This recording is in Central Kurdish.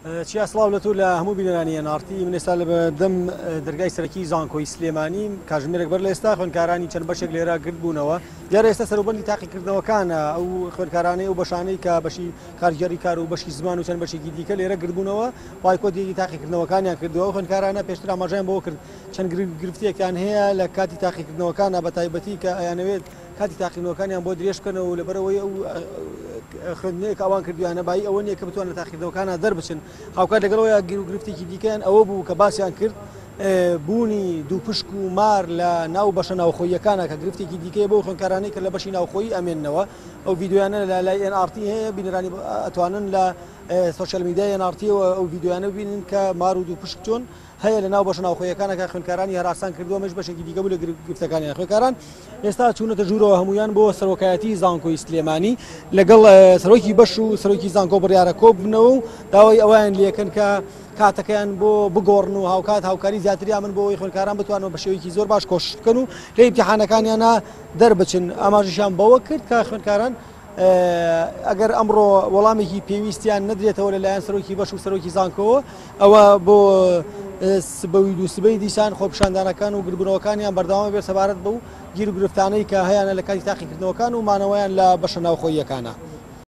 چیا سڵاو لە تۆ لە هەموو بینەرانی نارتی من ئێستا لە دەم دەرگای سەرەکی زانکۆی سلێمانی کاژمێرێک بەر لە ئێستا خوێندکارانی چەند بەشێک لێرە گرت بوونەوە دیارە ئێستا سەرۆبەندی تاقیکردنەوەکانە ئەو خوێندکارانەی و بەشانەی کە بەشی کارگەری کار و بەشی زمان و چەند بەشێکی دیکە لێرە گرتبوونەوە وای کۆدێکی تاقیکردنەوەکانیان کردەوە خوێندکارانە پێشتر ئاماژەیان بۆ کرد چەند گرفتیەکان هەیە لە کاتی تاقیکردنەوەکانە بە تایبەتی کە ئەیانەوێت کاتی تاقیکردنەوەکانیان بۆ درێژ بکەنەوە لەبەرەوەی ئەو خوێندنەوەیەک ئەوان کردویانە بای ئەوە نییە کە بتوانە تاقیکردنەوەکانە دەربچن هاوکات لەگەڵەوەی گیر و گرفتێکی دیکەیان ئەوە بوو کە باسییان کرد بوونی دوو پشک و مار لە ناو بەشە ناوخۆیەکانە کە گرفتێکی دیکەیە بۆ خوێندکارانەی کە لە بەشی ناوخۆیی ئەمێننەوە ئەو ڤیددیویانە لە لای NRT هەیە بینەرانی ئەتوانن لە سوشال میدیای NRTەوە ئەو ڤیددیویانە ببینن کە مار و دوو پشک چۆن هەیە لە ناو بەشە ناوخۆیەکانە کە خوێندکارانی هەراسان کردووە مەش بەشێکی دیکە بوو لە گرفتەکانیان خوێندکاران ئێستا چوونەتە ژوورەوە هەمویان بۆ سەرۆکایەتی زانکۆی سلێمانی لەگەڵ سەرۆکی بەش و سەرۆکی زانکۆ بڕیارە کۆ ببنەوە و داوای ئەویان لێکن کە کاتەکەیان بۆ بگۆڕن و هاوکات هاوکاری زیاتریان من بۆەوەی خوێندکاران بتوانەوە بە شێوەیەکی زۆر باش کۆشش بکەن و لە ئیمتیحانەکانیانە دەربچن ئاماژەشیان بەوە کرد کە خوێندکاران ئەگەر ئەمڕۆ وەڵامێکی پێویستیان نەدرێتەوە لەلایەن سەرۆکی بەش و سەرۆکی زانکۆوە ئەوە بۆ سبەوی دووسبەی دیسان خۆپشاندانەکان و گربنەوەکانیان بەردەوام بێت سەبارەت بە و گیر و گرفتانەی کە هەیەە لە کاتی تاقیکردنەوەکان و مانەوەیان لە بەشە ناوخۆییەکانە.